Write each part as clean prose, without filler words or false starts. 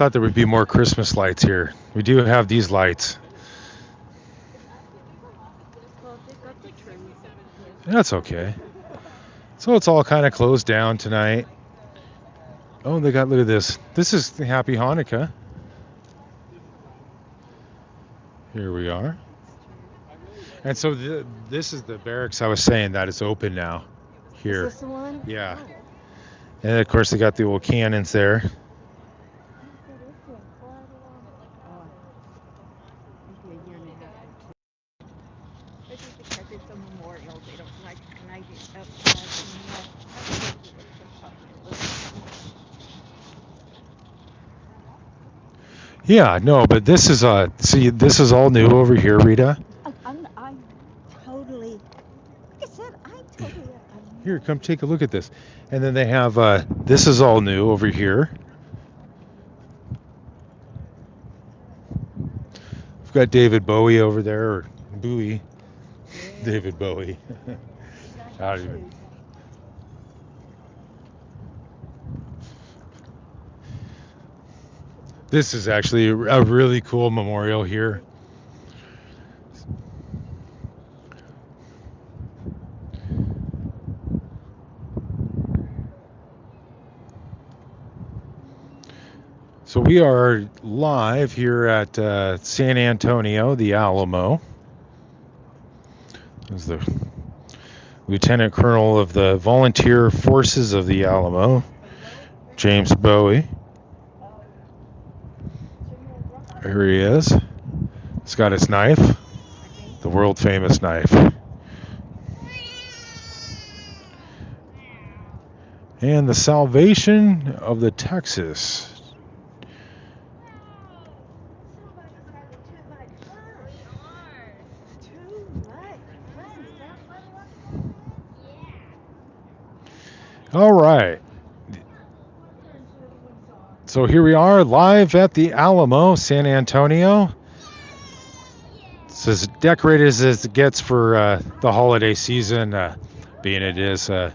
thought there would be more Christmas lights here. We do have these lights. Well, they got the trees. That's okay. So it's all kind of closed down tonight. Oh, they got, look at this. This is the Happy Hanukkah. Here we are. And so this is the barracks I was saying that is open now. Here. Is this the one? Yeah. Oh. And of course they got the old cannons there. Oh. Maybe a year and a half or two. I think because it's a memorial, they don't like lighting up Yeah, no, but this is see, this is all new over here, Rita. I'm totally, like I said, I'm totally. Here, come take a look at this. And then they have this is all new over here. We've got David Bowie over there, or Bowie. David Bowie. How do you- This is actually a really cool memorial here. So we are live here at San Antonio, the Alamo. This is the Lieutenant Colonel of the Volunteer Forces of the Alamo, James Bowie. Here he is. He's got his knife, the world famous knife. And the Salvation of the Texas. All right. So here we are live at the Alamo, San Antonio. It's as decorated as it gets for the holiday season, being it is a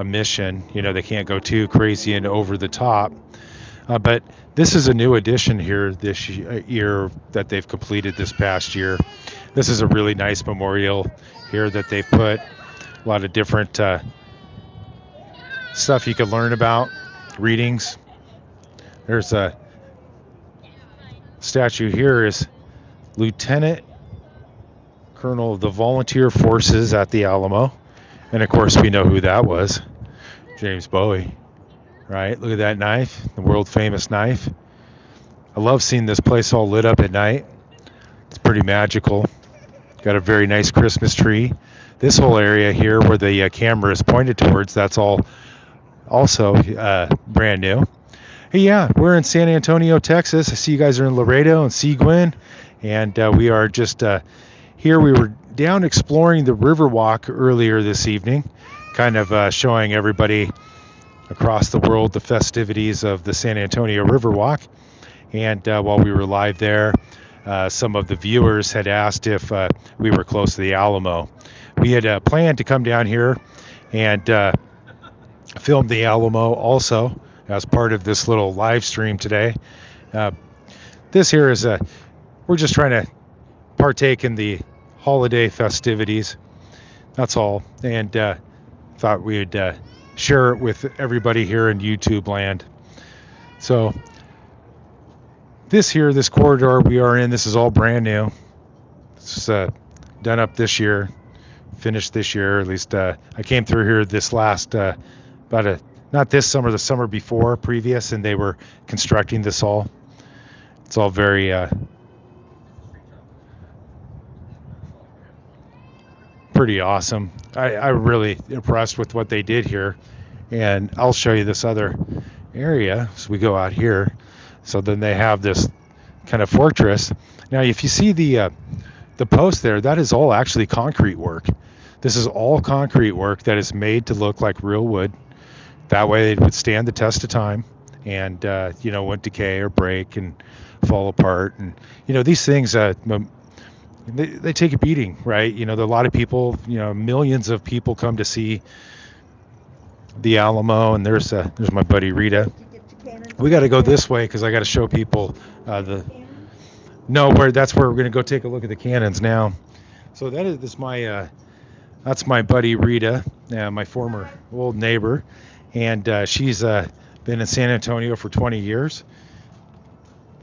mission. You know, they can't go too crazy and over the top. But this is a new addition here this year that they've completed this past year. This is a really nice memorial here that they put a lot of different stuff you could learn about, readings. There's a statue here is Lieutenant Colonel of the Volunteer Forces at the Alamo. And of course we know who that was, James Bowie, right? Look at that knife, the world famous knife. I love seeing this place all lit up at night. It's pretty magical. Got a very nice Christmas tree. This whole area here where the camera is pointed towards, that's all also brand new. Hey, yeah, we're in San Antonio, Texas. I see you guys are in Laredo and Seguin, and we are just here. We were down exploring the Riverwalk earlier this evening, kind of showing everybody across the world the festivities of the San Antonio Riverwalk. And while we were live there, some of the viewers had asked if we were close to the Alamo. We had planned to come down here and film the Alamo also as part of this little live stream today. This here is we're just trying to partake in the holiday festivities. That's all. And thought we'd share it with everybody here in YouTube land. So this corridor we are in, this is all brand new. It's done up this year, finished this year. At least I came through here this last not this summer, the summer before, previous, and they were constructing this all. It's all very pretty awesome. I'm really impressed with what they did here, and I'll show you this other area as we go out here. So then they have this kind of fortress. Now, if you see the post there, that is all actually concrete work. This is all concrete work that is made to look like real wood. That way it would stand the test of time and, won't decay or break and fall apart. And, these things, they take a beating, right? There are a lot of people, millions of people come to see the Alamo. And there's my buddy Rita. Did you get your cannon? We got to go this way because I got to show people the. No, that's where we're gonna go take a look at the cannons now. So that's my buddy Rita, my former old neighbor, and she's been in San Antonio for 20 years.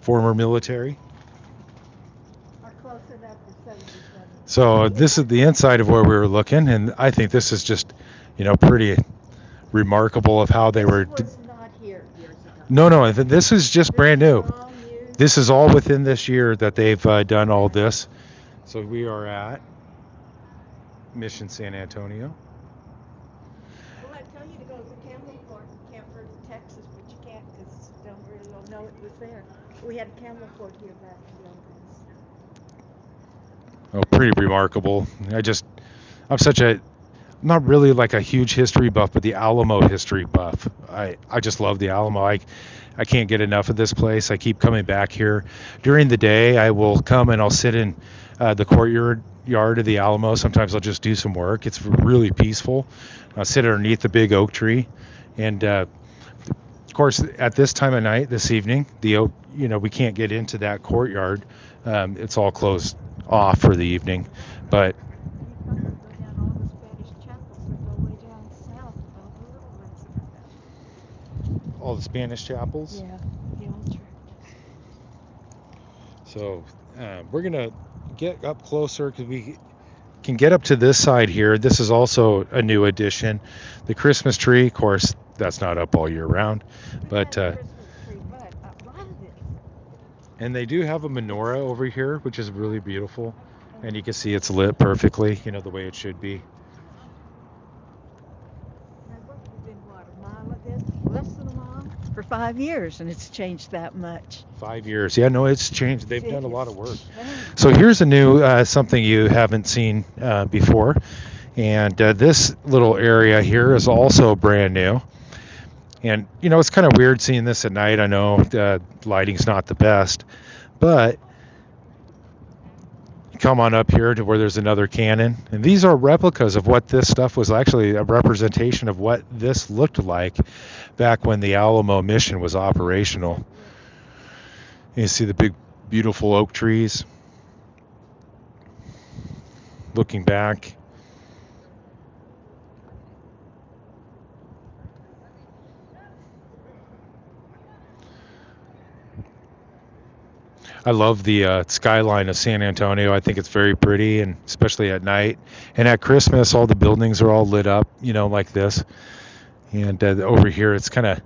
Former military. Or close enough to 77. So this is the inside of where we were looking, and I think this is just, pretty remarkable of how they were. This was not here years ago. No, this is just brand This new. is all new. This is all within this year that they've done all this. So we are at Mission San Antonio. Well, I tell you to go to Camelport in Camford, Texas, but you can't because don't really don't know it was there. We had Camelport here back in the old days. Oh, pretty remarkable. I'm not really like a huge history buff, but the Alamo history buff. I just love the Alamo. I can't get enough of this place. I keep coming back here. During the day, I will come and I'll sit in the courtyard of the Alamo. Sometimes I'll just do some work. It's really peaceful. I'll sit underneath the big oak tree. And of course, at this time of night, this evening, the oak, we can't get into that courtyard. It's all closed off for the evening. But You probably go down all the Spanish chapels that go way down south, all the little ones and stuff. all the Spanish chapels. Yeah, the old church. So we're going to get up closer because we can get up to this side here. This is also a new addition. The Christmas tree, of course, that's not up all year round. But Christmas tree, but a lot of it. and they do have a menorah over here, which is really beautiful. And you can see it's lit perfectly, the way it should be. I've worked in Guatemala, less than a mile, for 5 years, and it's changed that much. 5 years. Yeah, no, it's changed. They've done a lot of work. It's changed. So here's a new something you haven't seen before. And this little area here is also brand new. And, it's kind of weird seeing this at night. I know lighting's not the best. But come on up here to where there's another cannon. And these are replicas of what this stuff was, actually a representation of what this looked like back when the Alamo mission was operational. You see the big, beautiful oak trees. Looking back. I love the skyline of San Antonio. I think it's very pretty, and especially at night. And at Christmas, all the buildings are all lit up, like this. And over here, it's kind of,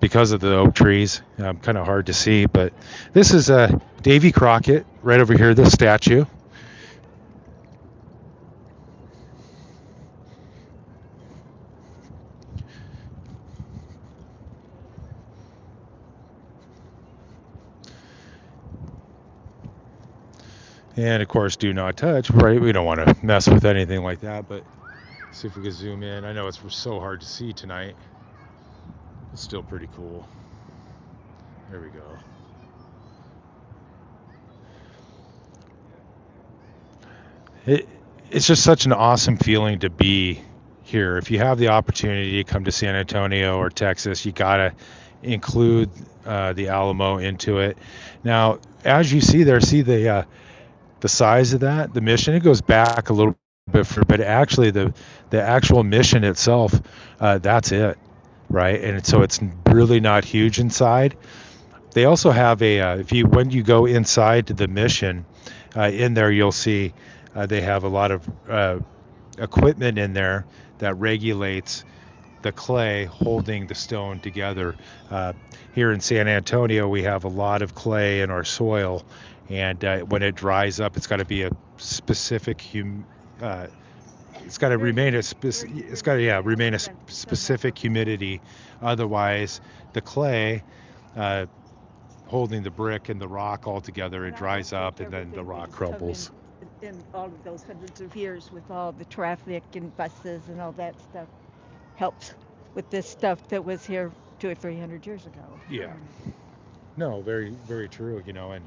because of the oak trees, kind of hard to see. But this is Davy Crockett right over here, this statue. And of course, do not touch, right? We don't want to mess with anything like that, but see if we can zoom in. I know it's so hard to see tonight. It's still pretty cool. There we go. It's just such an awesome feeling to be here. If you have the opportunity to come to San Antonio or Texas, you got to include the Alamo into it. Now, as you see there, see the size of that, the mission, it goes back a little bit further, but actually the actual mission itself, that's it, right? And so it's really not huge inside. They also have when you go inside to the mission, in there you'll see they have a lot of equipment in there that regulates the clay holding the stone together. Here in San Antonio, we have a lot of clay in our soil. And when it dries up, it's got to be a specific it's got to remain a specific humidity. Otherwise, the clay holding the brick and the rock all together, it dries up, and then the rock crumbles. In all of those hundreds of years, with all the traffic and buses and all that stuff, helps with this stuff that was here 200 or 300 years ago. Yeah. No, very, very true. And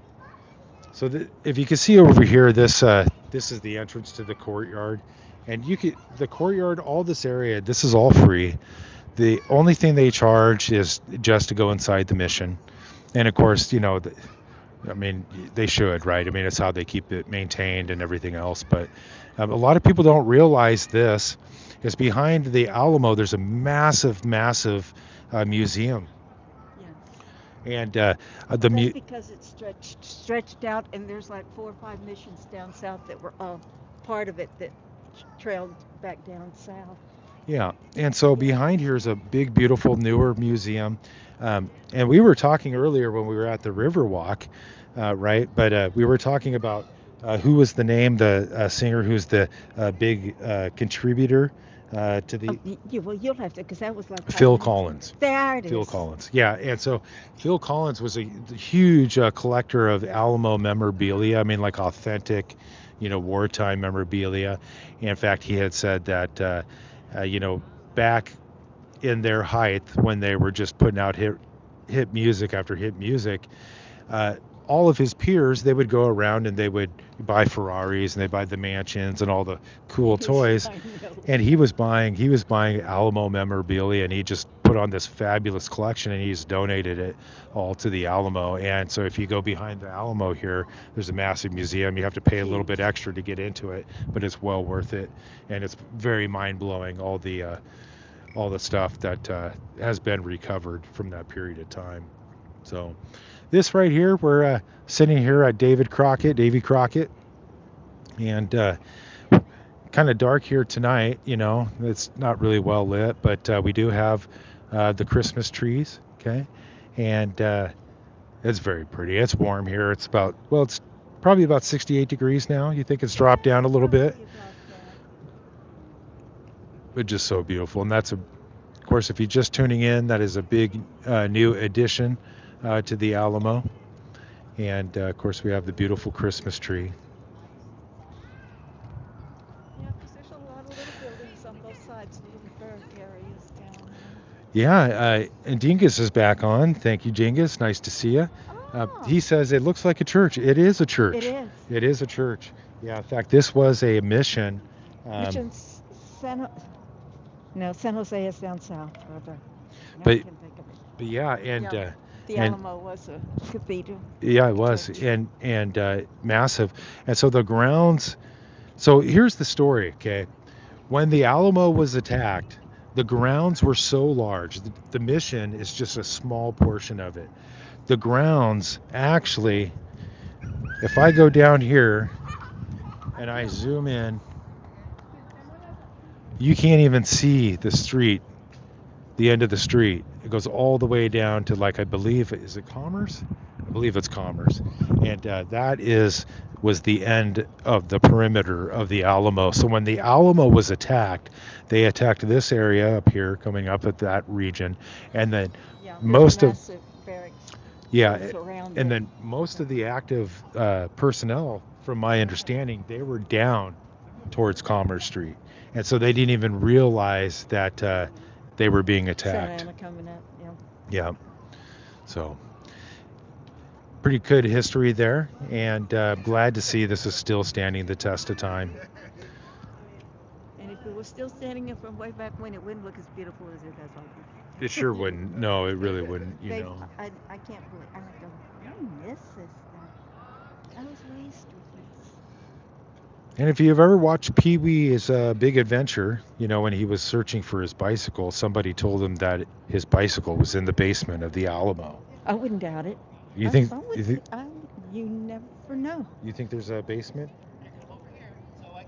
so if you can see over here, this is the entrance to the courtyard, and the courtyard, all this area, this is all free. The only thing they charge is just to go inside the mission, and of course, I mean, they should, right? I mean, it's how they keep it maintained and everything else. But a lot of people don't realize this is behind the Alamo. There's a massive, massive museum, Yes. and the That's mu- because it's stretched out, and there's like 4 or 5 missions down south that were part of it that trailed back down south. yeah, and so Yeah. behind here is a big, beautiful, newer museum. And we were talking earlier when we were at the Riverwalk, right? But we were talking about who was the name, the singer who's the big contributor to the Well, you'll have to, because that was like Phil 5 minutes. Collins. There it Phil is. Collins. Yeah, and so Phil Collins was a huge collector of Alamo memorabilia. I mean, like authentic, wartime memorabilia. In fact, he had said that, back in their height when they were just putting out hit music after hit music, uh, all of his peers, they would go around and they would buy Ferraris and they buy the mansions and all the cool toys. I know. And he was buying Alamo memorabilia, and he just put on this fabulous collection, and he's donated it all to the Alamo. And so if you go behind the Alamo here, there's a massive museum. You have to pay a little bit extra to get into it, but it's well worth it, and it's very mind-blowing, all the stuff that has been recovered from that period of time. So this right here, we're sitting here at Davy Crockett, and kind of dark here tonight. It's not really well lit, but we do have the Christmas trees. Okay, and it's very pretty. It's warm here. It's probably about 68 degrees now. You think it's dropped down a little bit, Probably about that. but just so beautiful. And of course, if you're just tuning in, that is a big new addition to the Alamo. And of course, we have the beautiful Christmas tree. Yeah, because there's a lot of little buildings on both sides, little burg areas down there. Yeah, and Dingus is back on. Thank you, Dingus. Nice to see you. Oh, He says it looks like a church. It is a it church. is. It is a church. Yeah, in fact, this was a mission. Mission San, no, San Jose is down south further. Now I But can think of it. but yeah, and Yeah, the and Alamo was a cathedral. yeah, it was, Church. and massive. And so the grounds. So here's the story. Okay, when the Alamo was attacked, the grounds were so large. The mission is just a small portion of it. The grounds actually, if I go down here and I zoom in, you can't even see the street, the end of the street. It goes all the way down to, like, I believe, is it Commerce? I believe it's Commerce, and that was the end of the perimeter of the Alamo. So when the Alamo was attacked, they attacked this area up here, coming up at that region, and then Yeah, most of massive barracks yeah, was around and it. then most of the active personnel, from my understanding, they were down towards Commerce Street, and so they didn't even realize that they were being Santa attacked. Ana coming up. Yeah. Yeah, so pretty good history there, and glad to see this is still standing the test of time. And if it was still standing up from way back when, it wouldn't look as beautiful as it does right now. It sure wouldn't. No, it really wouldn't. I can't believe. I go. I miss this stuff. I was raised with this. And if you've ever watched Pee Wee's Big Adventure, when he was searching for his bicycle, somebody told him that his bicycle was in the basement of the Alamo. I wouldn't doubt it. You think? Some would You say, think? you never know. You think there's a basement?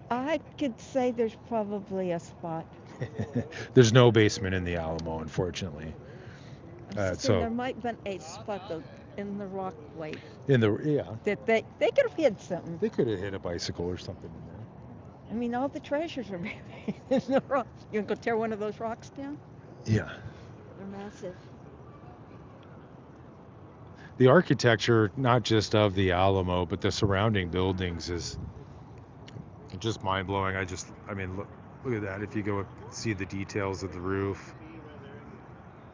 I could say there's probably a spot. There's no basement in the Alamo, unfortunately. So there might have been a spot though in the rock wave Yeah, that they could have hid something. they could have hit a bicycle or something in there. I mean, all the treasures are buried in the rock. You gonna go tear one of those rocks down? Yeah. They're massive. The architecture, not just of the Alamo, but the surrounding buildings, is just mind blowing. I mean, look at that. If you go see the details of the roof.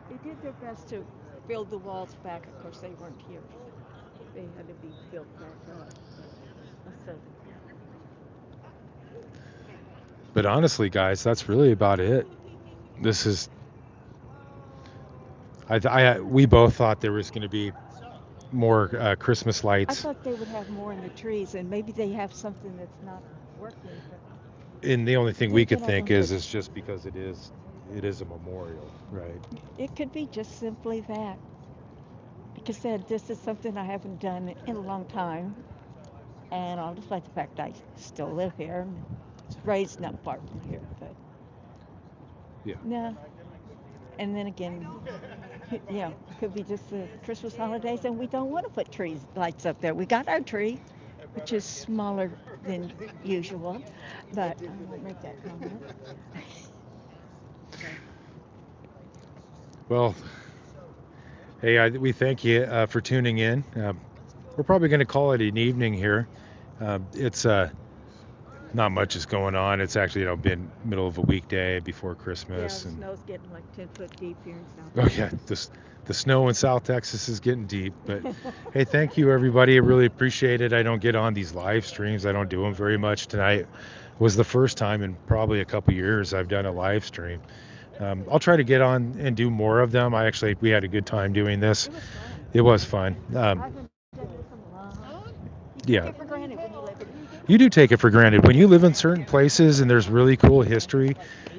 They did their best to build the walls back. Of course, they weren't here. They had to be built back up. So, But honestly, guys, that's really about it. This is We both thought there was going to be more Christmas I lights, thought they would have more in the trees, and maybe they have something that's not working, but and the only thing we could thinking of think them, is but it's just because it is a memorial, right? it could be just simply that. Like I said, this is something I haven't done in a long time, and I'll just like the fact I still live here and raised not far from here, but Yeah. no. And then again, could be just the Christmas holidays, and we don't want to put trees lights up there. We got our tree, which is smaller than usual, but I won't make that comment. Well, hey, we thank you for tuning in. We're probably going to call it an evening here. It's not much is going on. It's actually been middle of a weekday before Yeah, Christmas, the and snow's getting like 10 foot deep here in South oh yeah, the snow in South Texas is getting deep. But hey, thank you everybody. I really appreciate it. I don't get on these live streams. I don't do them very much. Tonight was the first time in probably a couple years I've done a live stream. I'll try to get on and do more of them. We had a good time doing this. It was fun. It was fun. I haven't done this in a long time. You take Yeah, it for granted when you live it. you do take it for granted when you live in certain places and there's really cool history.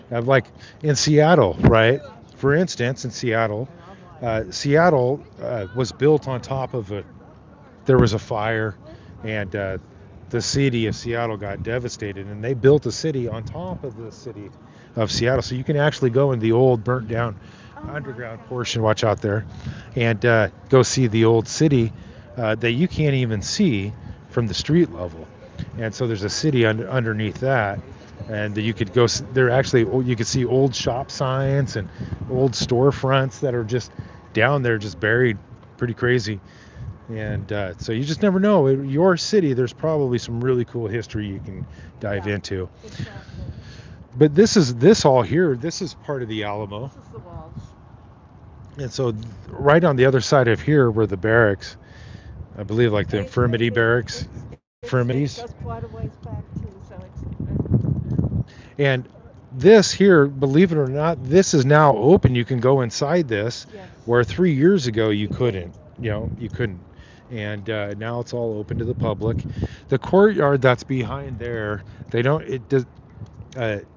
Like in Seattle, right? For instance, in Seattle, Seattle was built on top of a. There was a fire, and the city of Seattle got devastated, and they built a city on top of the city of Seattle. So you can actually go in the old burnt down Oh my underground God. portion. Watch out there, and go see the old city that you can't even see from the street level. And so there's a city underneath that, and you could go. There actually you could see old shop signs and old storefronts that are just down there, just buried. Pretty crazy. And so you just never know. In your city, there's probably some really cool history you can dive Yeah, into. exactly. But this all here. This is part of the Alamo, This is the walls. and so right on the other side of here were the barracks. I believe like the infirmity barracks, It infirmities. goes quite a ways back too, so And this here, believe it or not, this is now open. You can go inside this, yes. where 3 years ago you couldn't. You couldn't. And now it's all open to the public. The courtyard that's behind there, they don't. It does.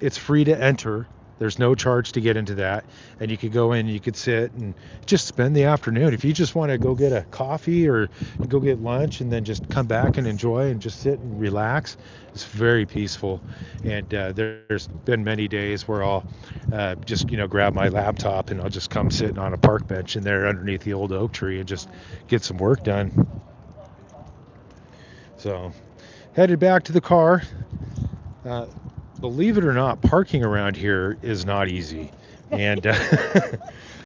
It's free to enter. There's no charge to get into that, and you could go in, you could sit and just spend the afternoon. If you just want to go get a coffee or go get lunch and then just come back and enjoy and just sit and relax, it's very peaceful. And there's been many days where I'll just grab my laptop and I'll just come sitting on a park bench in there underneath the old oak tree and just get some work done. So headed back to the car. Uh, Believe it or not, parking around here is not easy. And